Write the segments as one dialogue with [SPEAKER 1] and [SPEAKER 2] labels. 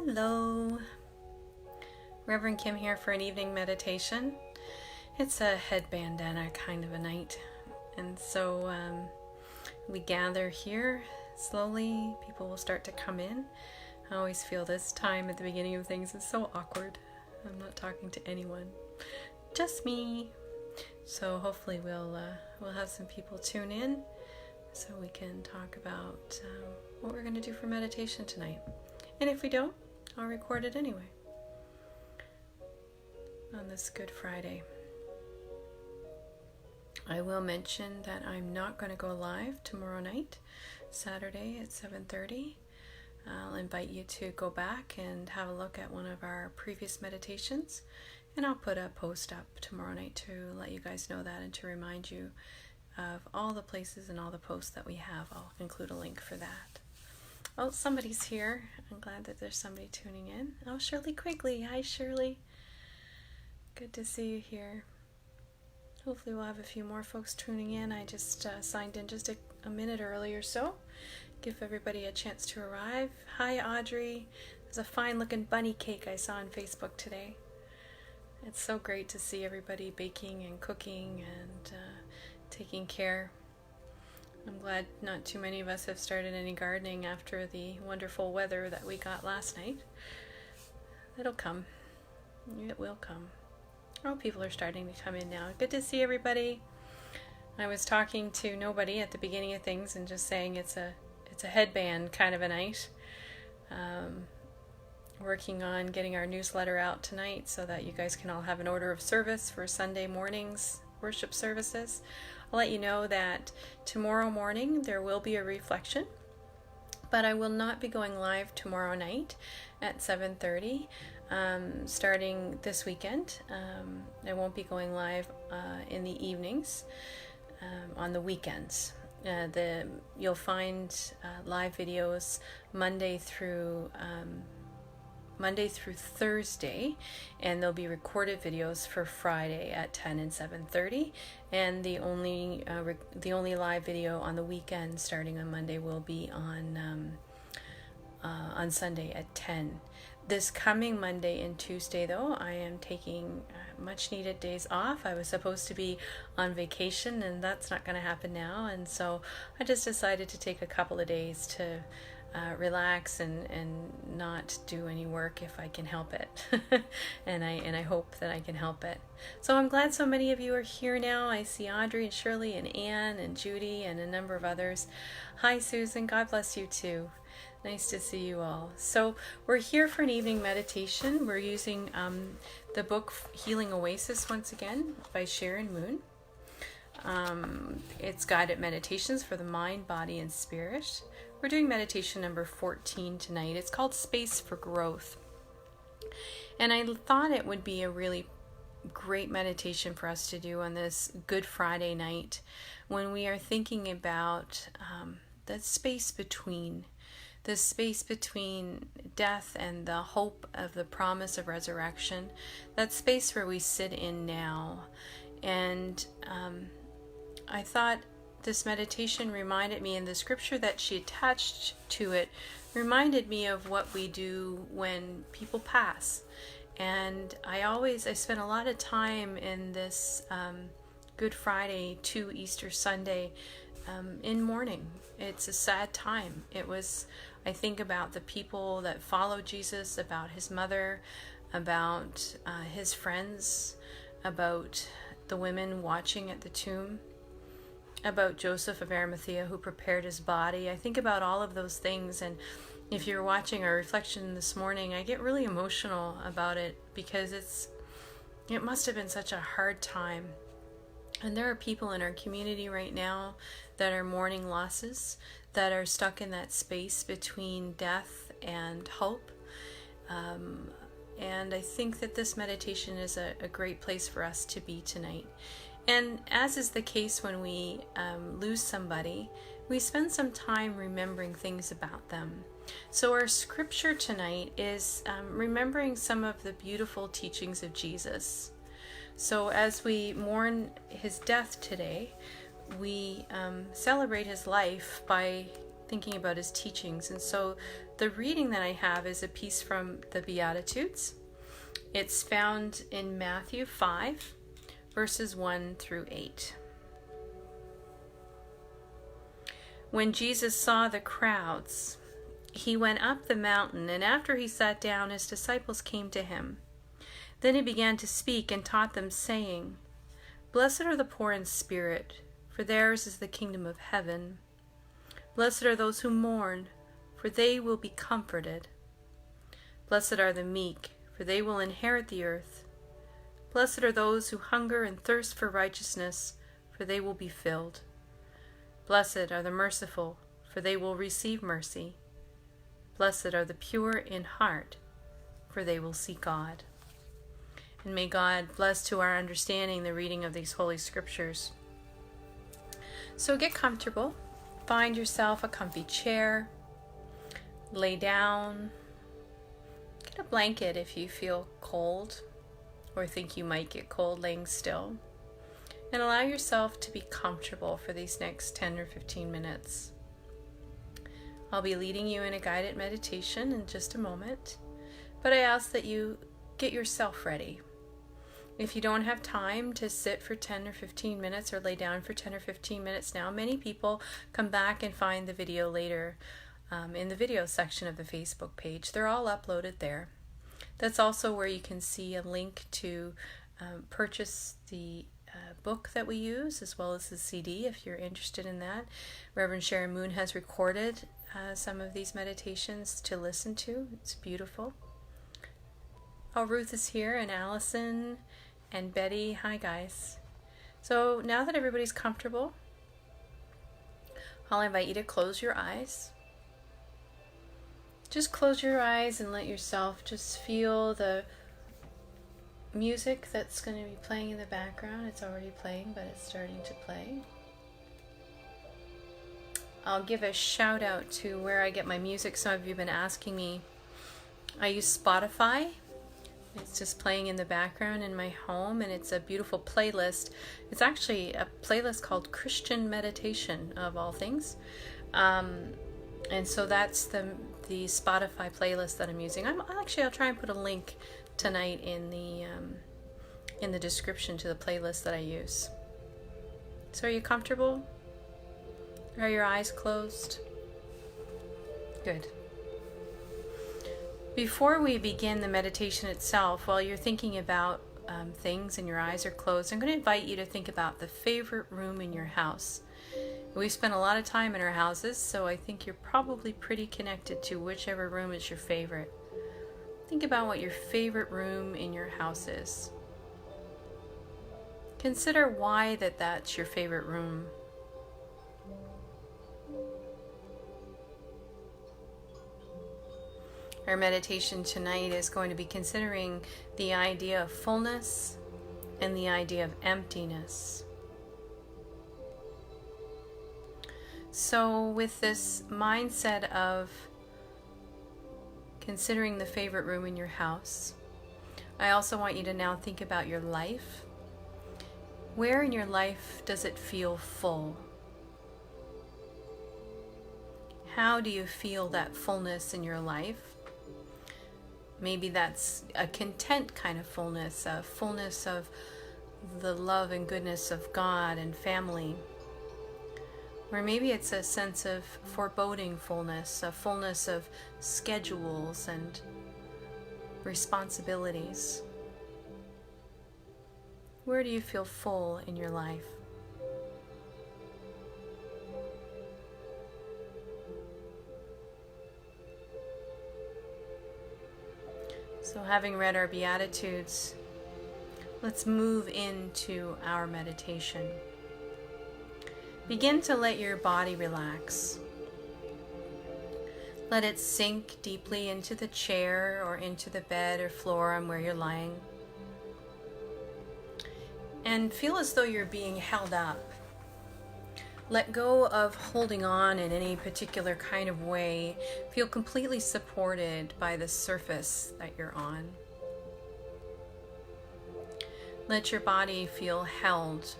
[SPEAKER 1] Hello, Reverend Kim here for an evening meditation. It's a head bandana kind of a night, and so we gather here slowly. People will start to come in. I always feel this time at the beginning of things is so awkward. I'm not talking to anyone, just me. So hopefully we'll have some people tune in so we can talk about what we're going to do for meditation tonight. And if we don't, I'll record it anyway on this Good Friday. I will mention that I'm not going to go live tomorrow night, Saturday at 7:30. I'll invite you to go back and have a look at one of our previous meditations, and I'll put a post up tomorrow night to let you guys know that and to remind you of all the places and all the posts that we have. I'll include a link for that. Oh, somebody's here. I'm glad that there's somebody tuning in. Oh, Shirley Quigley. Hi, Shirley. Good to see you here. Hopefully we'll have a few more folks tuning in. I just signed in just a minute early or so. Give everybody a chance to arrive. Hi, Audrey. There's a fine-looking bunny cake I saw on Facebook today. It's so great to see everybody baking and cooking and taking care. I'm glad not too many of us have started any gardening after the wonderful weather that we got last night. It'll come. It will come. Oh, people are starting to come in now. Good to see everybody. I was talking to nobody at the beginning of things and just saying it's a headband kind of a night. Working on getting our newsletter out tonight so that you guys can all have an order of service for Sunday morning's worship services. I'll let you know that tomorrow morning there will be a reflection, but I will not be going live tomorrow night at 7:30. Starting this weekend, I won't be going live in the evenings on the weekends. You'll find live videos Monday through Thursday, and there'll be recorded videos for Friday at 10 and 7:30, and the only live video on the weekend starting on Monday will be on Sunday at 10. This coming Monday and Tuesday, though, I am taking much needed days off. I was supposed to be on vacation, and that's not going to happen now, and so I just decided to take a couple of days to relax and not do any work if I can help it. and I hope that I can help it. So I'm glad so many of you are here now. I see Audrey and Shirley and Anne and Judy and a number of others. Hi, Susan. God bless you too. Nice to see you all. So we're here for an evening meditation. We're using the book Healing Oasis once again by Sharon Moon. It's guided meditations for the mind, body, and spirit. We're doing meditation number 14 tonight. It's called Space for Growth. And I thought it would be a really great meditation for us to do on this Good Friday night when we are thinking about the space between death and the hope of the promise of resurrection, that space where we sit in now. And I thought this meditation reminded me, and the scripture that she attached to it reminded me of what we do when people pass. And I spent a lot of time in this Good Friday to Easter Sunday in mourning. It's a sad time. I think about the people that followed Jesus, about his mother, about his friends, about the women watching at the tomb, about Joseph of Arimathea who prepared his body. I think about all of those things, and if you're watching our reflection this morning, I get really emotional about it because it must have been such a hard time. And there are people in our community right now that are mourning losses, that are stuck in that space between death and hope. And I think that this meditation is a great place for us to be tonight. And as is the case when we lose somebody, we spend some time remembering things about them. So our scripture tonight is remembering some of the beautiful teachings of Jesus. So as we mourn his death today, we celebrate his life by thinking about his teachings. And so the reading that I have is a piece from the Beatitudes. It's found in Matthew 5, verses 1 through 8. When Jesus saw the crowds, he went up the mountain, and after he sat down, his disciples came to him. Then he began to speak and taught them, saying, "Blessed are the poor in spirit, for theirs is the kingdom of heaven. Blessed are those who mourn, for they will be comforted. Blessed are the meek, for they will inherit the earth. Blessed are those who hunger and thirst for righteousness, for they will be filled. Blessed are the merciful, for they will receive mercy. Blessed are the pure in heart, for they will see God." And may God bless to our understanding the reading of these Holy Scriptures. So get comfortable. Find yourself a comfy chair. Lay down. Get a blanket if you feel cold or think you might get cold laying still. And allow yourself to be comfortable for these next 10 or 15 minutes. I'll be leading you in a guided meditation in just a moment, but I ask that you get yourself ready. If you don't have time to sit for 10 or 15 minutes or lay down for 10 or 15 minutes now, many people come back and find the video later in the video section of the Facebook page. They're all uploaded there. That's also where you can see a link to purchase the book that we use, as well as the CD if you're interested in that. Reverend Sharon Moon has recorded some of these meditations to listen to. It's beautiful. Oh, Ruth is here, and Allison and Betty. Hi guys. So now that everybody's comfortable, I'll invite you to close your eyes. Just close your eyes and let yourself just feel the music that's going to be playing in the background. It's already playing, but it's starting to play. I'll give a shout out to where I get my music. Some of you have been asking me. I use Spotify. It's just playing in the background in my home, and it's a beautiful playlist. It's actually a playlist called Christian Meditation, of all things. And so that's the Spotify playlist that I'm using. I'll try and put a link tonight in the description to the playlist that I use. So are you comfortable? Are your eyes closed? Good. Before we begin the meditation itself, while you're thinking about things and your eyes are closed, I'm going to invite you to think about the favorite room in your house. We spend a lot of time in our houses, so I think you're probably pretty connected to whichever room is your favorite. Think about what your favorite room in your house is. Consider why that's your favorite room. Our meditation tonight is going to be considering the idea of fullness and the idea of emptiness. So with this mindset of considering the favorite room in your house, I also want you to now think about your life. Where in your life does it feel full? How do you feel that fullness in your life? Maybe that's a content kind of fullness, a fullness of the love and goodness of God and family. Or maybe it's a sense of foreboding fullness, a fullness of schedules and responsibilities. Where do you feel full in your life? So having read our Beatitudes, let's move into our meditation. Begin to let your body relax. Let it sink deeply into the chair or into the bed or floor on where you're lying. And feel as though you're being held up. Let go of holding on in any particular kind of way. Feel completely supported by the surface that you're on. Let your body feel held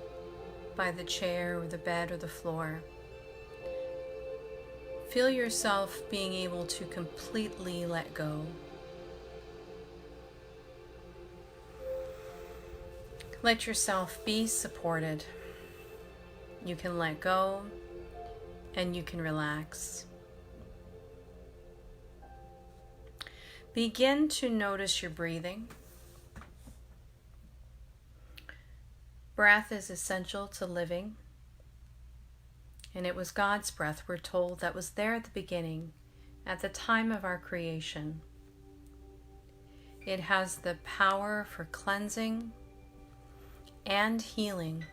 [SPEAKER 1] by the chair or the bed or the floor. Feel yourself being able to completely let go. Let yourself be supported. You can let go and you can relax. Begin to notice your breathing. Breath is essential to living, and it was God's breath, we're told, that was there at the beginning, at the time of our creation. It has the power for cleansing and healing,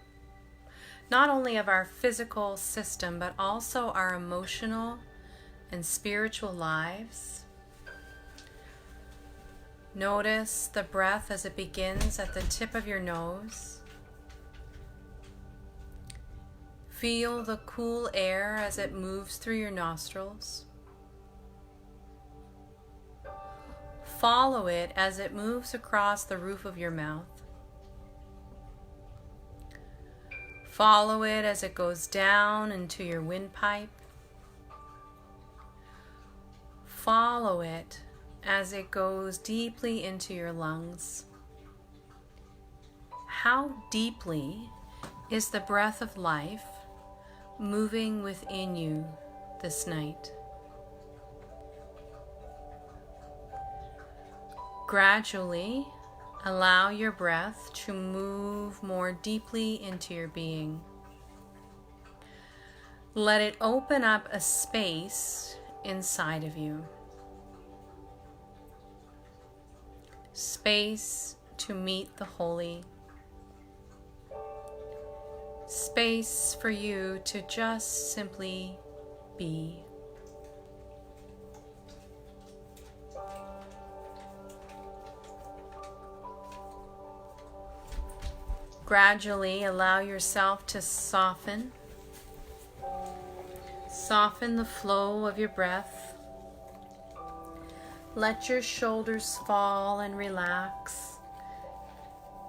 [SPEAKER 1] not only of our physical system, but also our emotional and spiritual lives. Notice the breath as it begins at the tip of your nose. Feel the cool air as it moves through your nostrils. Follow it as it moves across the roof of your mouth. Follow it as it goes down into your windpipe. Follow it as it goes deeply into your lungs. How deeply is the breath of life moving within you this night? Gradually, allow your breath to move more deeply into your being. Let it open up a space inside of you. Space to meet the holy. Space for you to just simply be. Gradually allow yourself to soften. Soften the flow of your breath. Let your shoulders fall and relax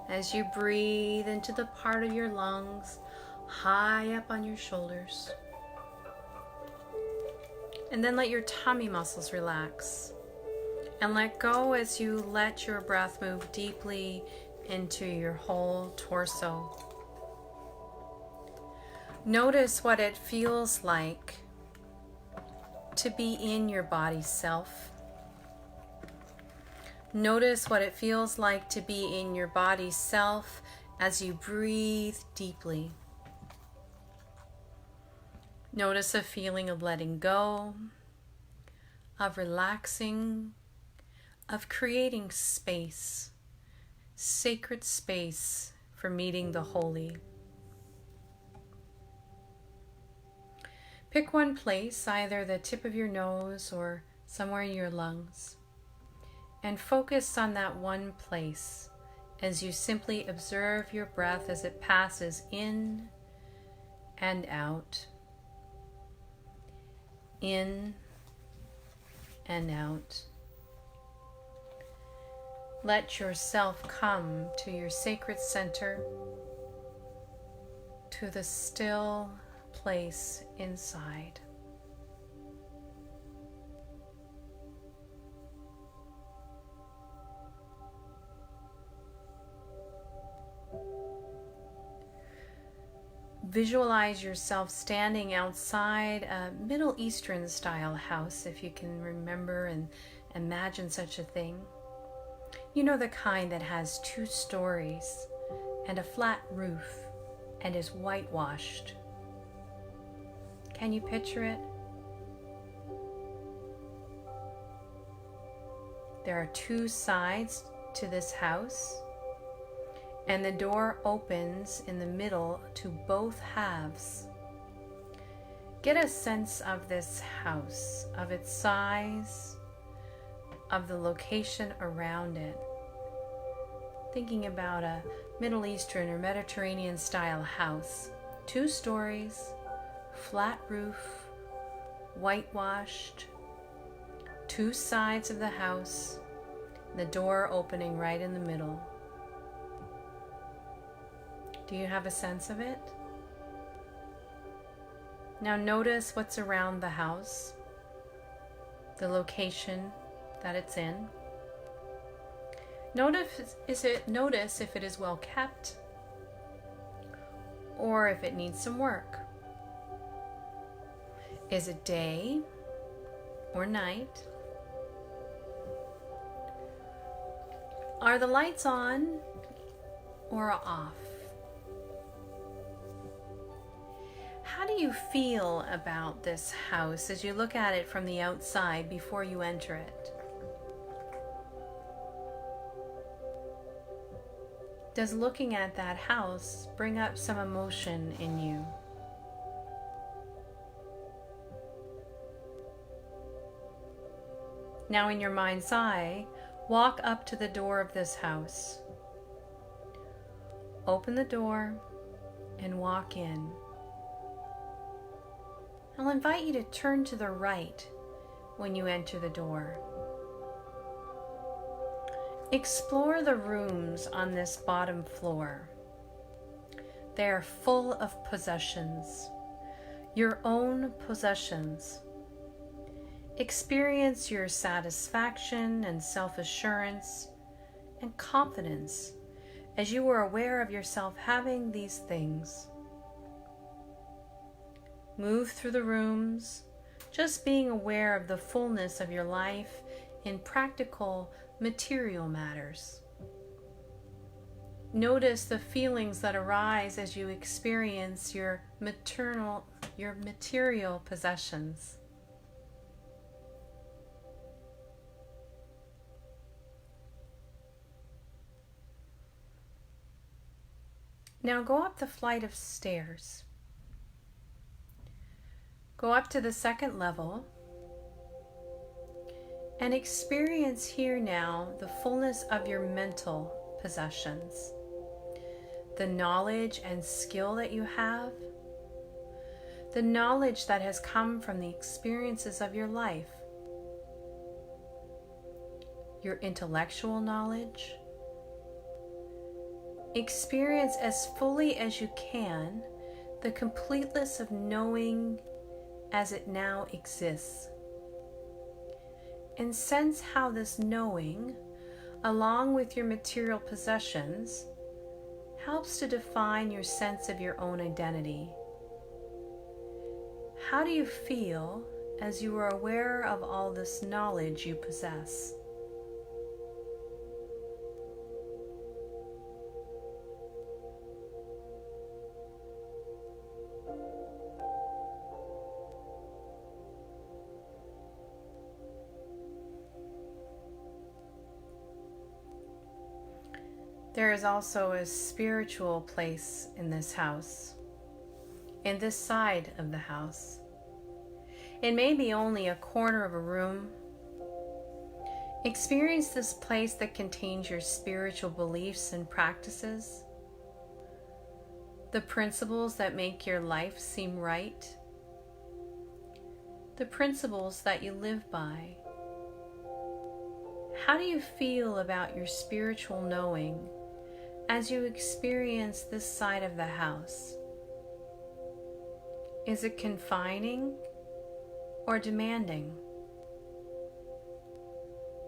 [SPEAKER 1] as you breathe into the part of your lungs high up on your shoulders. And then let your tummy muscles relax. And let go as you let your breath move deeply into your whole torso. Notice what it feels like to be in your body self. Notice what it feels like to be in your body self as you breathe deeply. Notice a feeling of letting go, of relaxing, of creating space, sacred space for meeting the holy. Pick one place, either the tip of your nose or somewhere in your lungs, and focus on that one place as you simply observe your breath as it passes in and out. In and out. Let yourself come to your sacred center, to the still place inside. Visualize yourself standing outside a Middle Eastern style house, if you can remember and imagine such a thing. You know, the kind that has 2 stories and a flat roof and is whitewashed. Can you picture it? There are 2 sides to this house, and the door opens in the middle to both halves. Get a sense of this house, of its size, of the location around it. Thinking about a Middle Eastern or Mediterranean style house. 2 stories, flat roof, whitewashed, 2 sides of the house, the door opening right in the middle. Do you have a sense of it? Now notice what's around the house, the location that it's in. Notice if it is well kept or if it needs some work. Is it day or night? Are the lights on or off? How do you feel about this house as you look at it from the outside before you enter it? Does looking at that house bring up some emotion in you? Now in your mind's eye, walk up to the door of this house. Open the door and walk in. I'll invite you to turn to the right when you enter the door. Explore the rooms on this bottom floor. They are full of possessions, your own possessions. Experience your satisfaction and self-assurance and confidence as you are aware of yourself having these things. Move through the rooms, just being aware of the fullness of your life in practical material matters. Notice the feelings that arise as you experience your material possessions. Now go up the flight of stairs. Go up to the second level and experience here now the fullness of your mental possessions, the knowledge and skill that you have, the knowledge that has come from the experiences of your life, your intellectual knowledge. Experience as fully as you can the completeness of knowing as it now exists. And sense how this knowing, along with your material possessions, helps to define your sense of your own identity. How do you feel as you are aware of all this knowledge you possess? There is also a spiritual place in this house, in this side of the house. It may be only a corner of a room. Experience this place that contains your spiritual beliefs and practices, the principles that make your life seem right, the principles that you live by. How do you feel about your spiritual knowing as you experience this side of the house? Is it confining or demanding?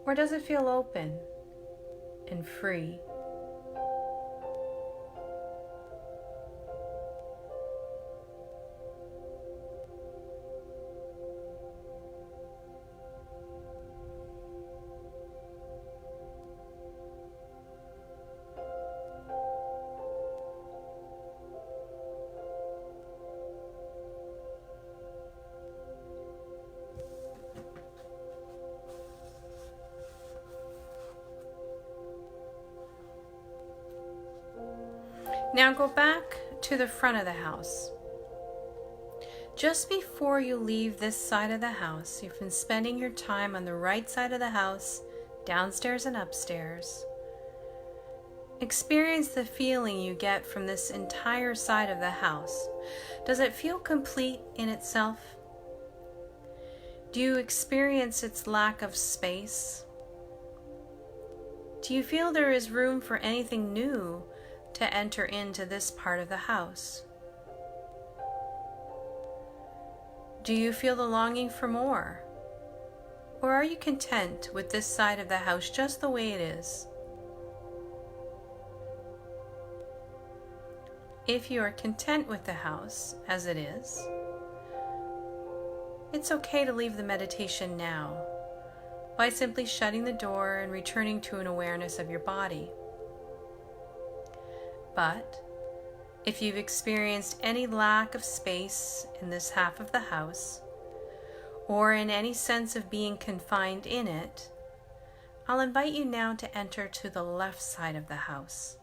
[SPEAKER 1] Or does it feel open and free? Now go back to the front of the house. Just before you leave this side of the house, you've been spending your time on the right side of the house, downstairs and upstairs. Experience the feeling you get from this entire side of the house. Does it feel complete in itself? Do you experience its lack of space? Do you feel there is room for anything new to enter into this part of the house? Do you feel the longing for more? Or are you content with this side of the house just the way it is? If you are content with the house as it is, it's okay to leave the meditation now by simply shutting the door and returning to an awareness of your body. But if you've experienced any lack of space in this half of the house, or in any sense of being confined in it, I'll invite you now to enter to the left side of the house.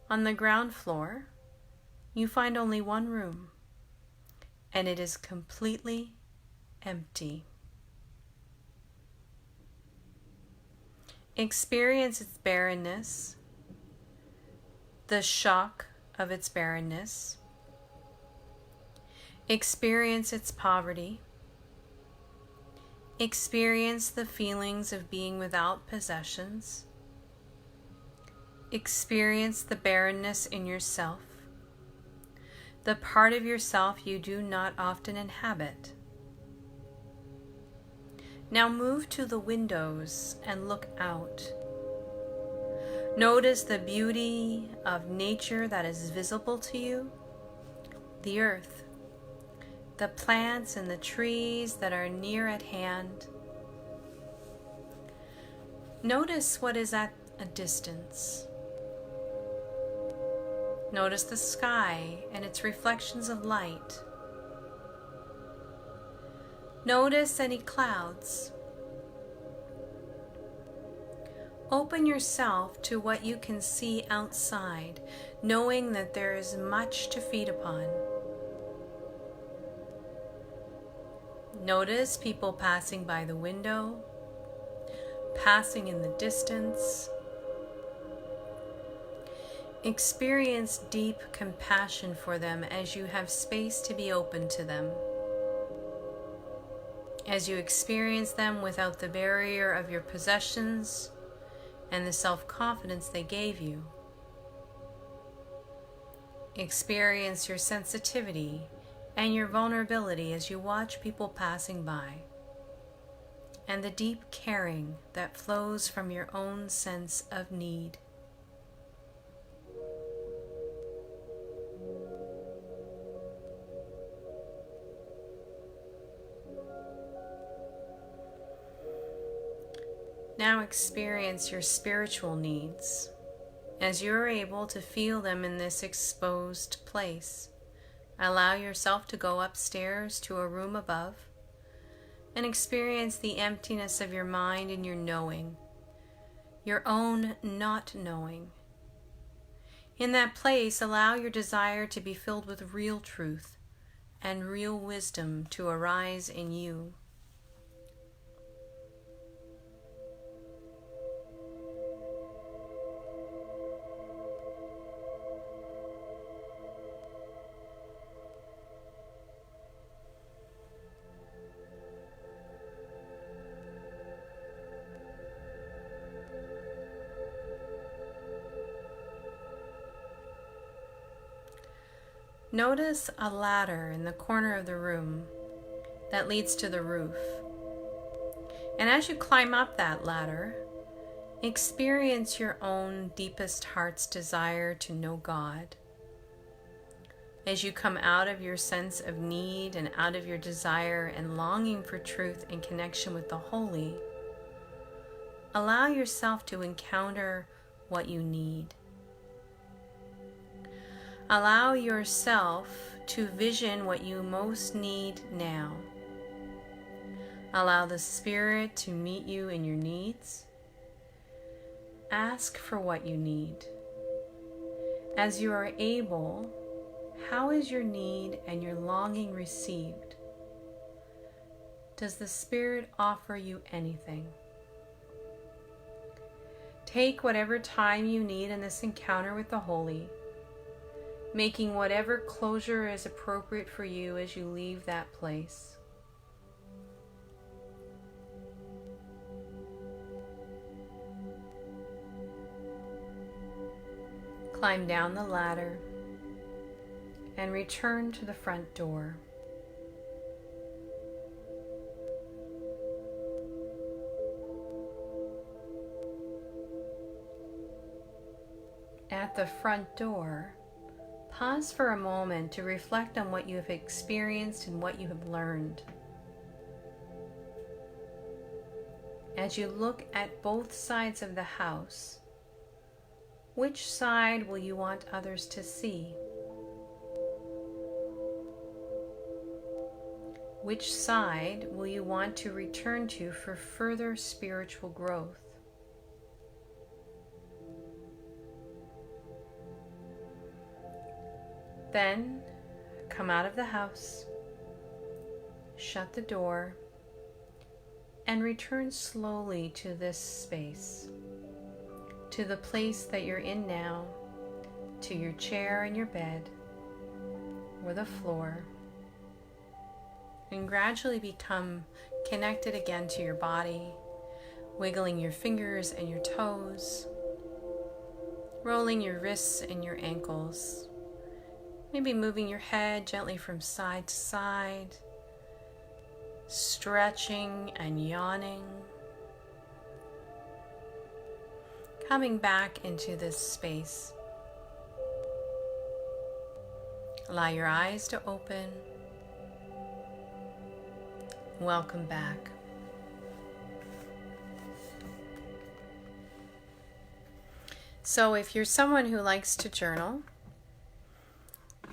[SPEAKER 1] On the ground floor, you find only one room, and it is completely empty. Experience its barrenness, the shock of its barrenness. Experience its poverty. Experience the feelings of being without possessions. Experience the barrenness in yourself, the part of yourself you do not often inhabit. Now move to the windows and look out. Notice the beauty of nature that is visible to you, the earth, the plants and the trees that are near at hand. Notice what is at a distance. Notice the sky and its reflections of light. Notice any clouds. Open yourself to what you can see outside, knowing that there is much to feed upon. Notice people passing by the window, passing in the distance. Experience deep compassion for them as you have space to be open to them. As you experience them without the barrier of your possessions and the self-confidence they gave you. Experience your sensitivity and your vulnerability as you watch people passing by, and the deep caring that flows from your own sense of need. Now experience your spiritual needs as you are able to feel them in this exposed place. Allow yourself to go upstairs to a room above and experience the emptiness of your mind and your knowing, your own not knowing. In that place, allow your desire to be filled with real truth and real wisdom to arise in you. Notice a ladder in the corner of the room that leads to the roof. And as you climb up that ladder, experience your own deepest heart's desire to know God. As you come out of your sense of need and out of your desire and longing for truth and connection with the holy, allow yourself to encounter what you need. Allow yourself to vision what you most need now. Allow the Spirit to meet you in your needs. Ask for what you need. As you are able, how is your need and your longing received? Does the Spirit offer you anything? Take whatever time you need in this encounter with the Holy, making whatever closure is appropriate for you as you leave that place. Climb down the ladder and return to the front door. At the front door, pause for a moment to reflect on what you have experienced and what you have learned. As you look at both sides of the house, which side will you want others to see? Which side will you want to return to for further spiritual growth? Then come out of the house, shut the door, and return slowly to this space, to the place that you're in now, to your chair and your bed, or the floor, and gradually become connected again to your body, wiggling your fingers and your toes, rolling your wrists and your ankles, maybe moving your head gently from side to side, stretching and yawning, coming back into this space. Allow your eyes to open. Welcome back. So if you're someone who likes to journal,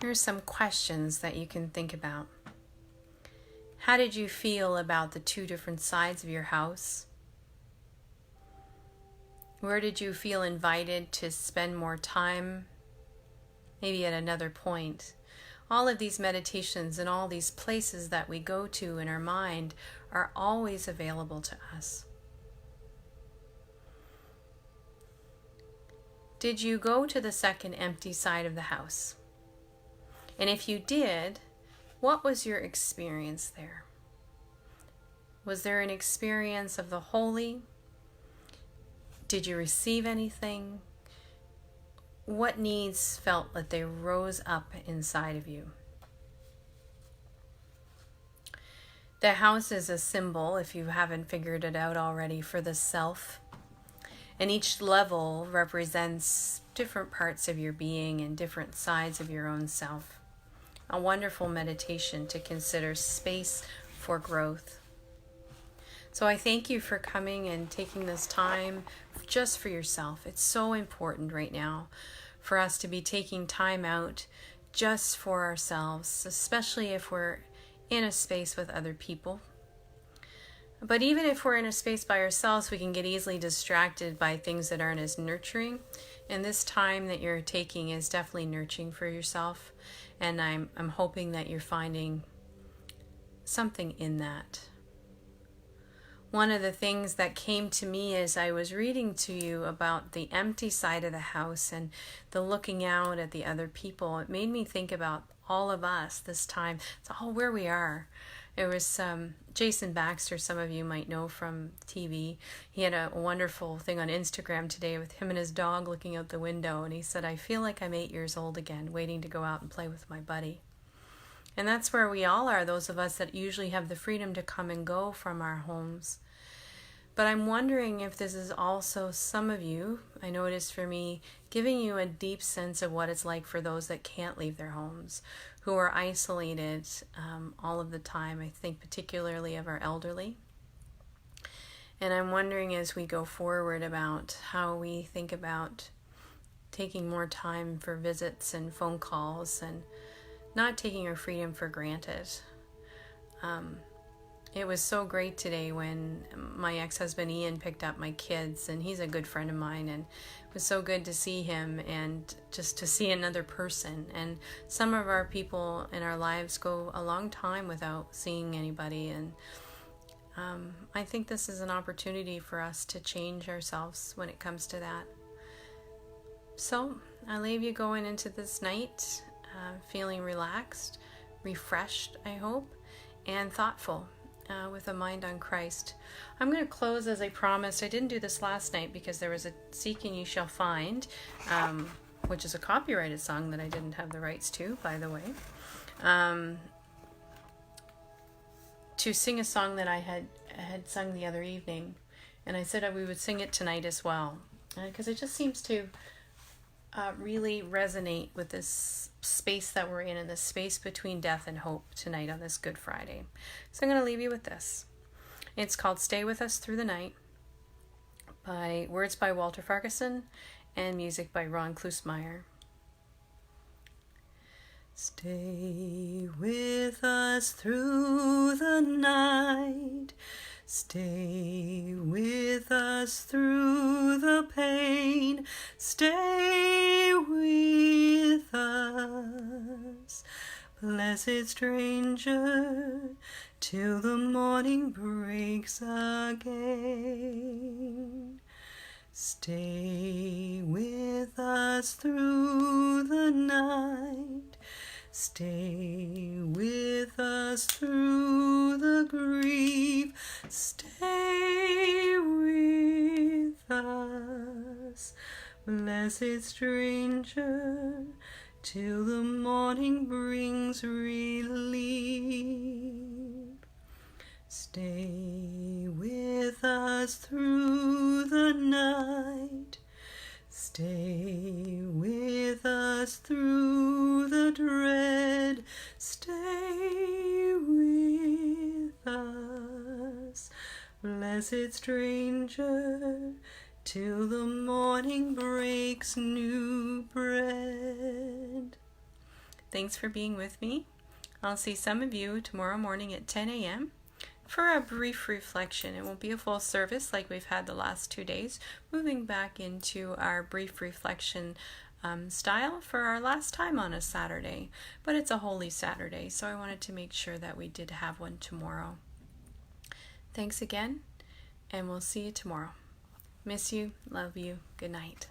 [SPEAKER 1] here's some questions that you can think about. How did you feel about the two different sides of your house? Where did you feel invited to spend more time? Maybe at another point. All of these meditations and all these places that we go to in our mind are always available to us. Did you go to the second empty side of the house? And if you did, what was your experience there? Was there an experience of the holy? Did you receive anything? What needs felt that they rose up inside of you? The house is a symbol, if you haven't figured it out already, for the self. And each level represents different parts of your being and different sides of your own self. A wonderful meditation to consider space for growth. So I thank you for coming and taking this time just for yourself. It's so important right now for us to be taking time out just for ourselves, especially if we're in a space with other people. But even if we're in a space by ourselves, we can get easily distracted by things that aren't as nurturing. And this time that you're taking is definitely nurturing for yourself. And I'm hoping that you're finding something in that. One of the things that came to me as I was reading to you about the empty side of the house and the looking out at the other people, it made me think about all of us this time. It's all where we are. It was Jason Baxter, some of you might know from TV. He had a wonderful thing on Instagram today with him and his dog looking out the window. And he said, I feel like I'm 8 years old again, waiting to go out and play with my buddy. And that's where we all are, those of us that usually have the freedom to come and go from our homes. But I'm wondering if this is also some of you, I know it is for me, giving you a deep sense of what it's like for those that can't leave their homes, who are isolated all of the time. I think particularly of our elderly. And I'm wondering as we go forward about how we think about taking more time for visits and phone calls and not taking our freedom for granted. It was so great today when my ex-husband Ian picked up my kids, and he's a good friend of mine, and it was so good to see him and just to see another person. And some of our people in our lives go a long time without seeing anybody, and I think this is an opportunity for us to change ourselves when it comes to that. So I leave you going into this night feeling relaxed, refreshed, I hope, and thoughtful. With a mind on Christ. I'm going to close as I promised. I didn't do this last night because there was a Seek and You Shall Find which is a copyrighted song that I didn't have the rights to, by the way, to sing a song that I had sung the other evening. And I said we would sing it tonight as well, because it just seems to really resonate with this space that we're in, and this space between death and hope tonight on this Good Friday. So I'm going to leave you with this. It's called Stay With Us Through the Night, by words by Walter Farquharson and music by Ron Klusmeyer. Stay with us through the night. Stay with us through the pain. Stay with us, blessed stranger, till the morning breaks again. Stay with us through the night. Stay with us through the grief. Stay with us, blessed stranger, till the morning brings relief. Stay with us through the night. Stay with us through the dread. Stay with us, blessed stranger, till the morning breaks new bread. Thanks for being with me. I'll see some of you tomorrow morning at 10 a.m. for a brief reflection. It won't be a full service like we've had the last 2 days, moving back into our brief reflection style for our last time on a Saturday. But it's a Holy Saturday, so I wanted to make sure that we did have one tomorrow. Thanks again, and we'll see you tomorrow. Miss you, love you, good night.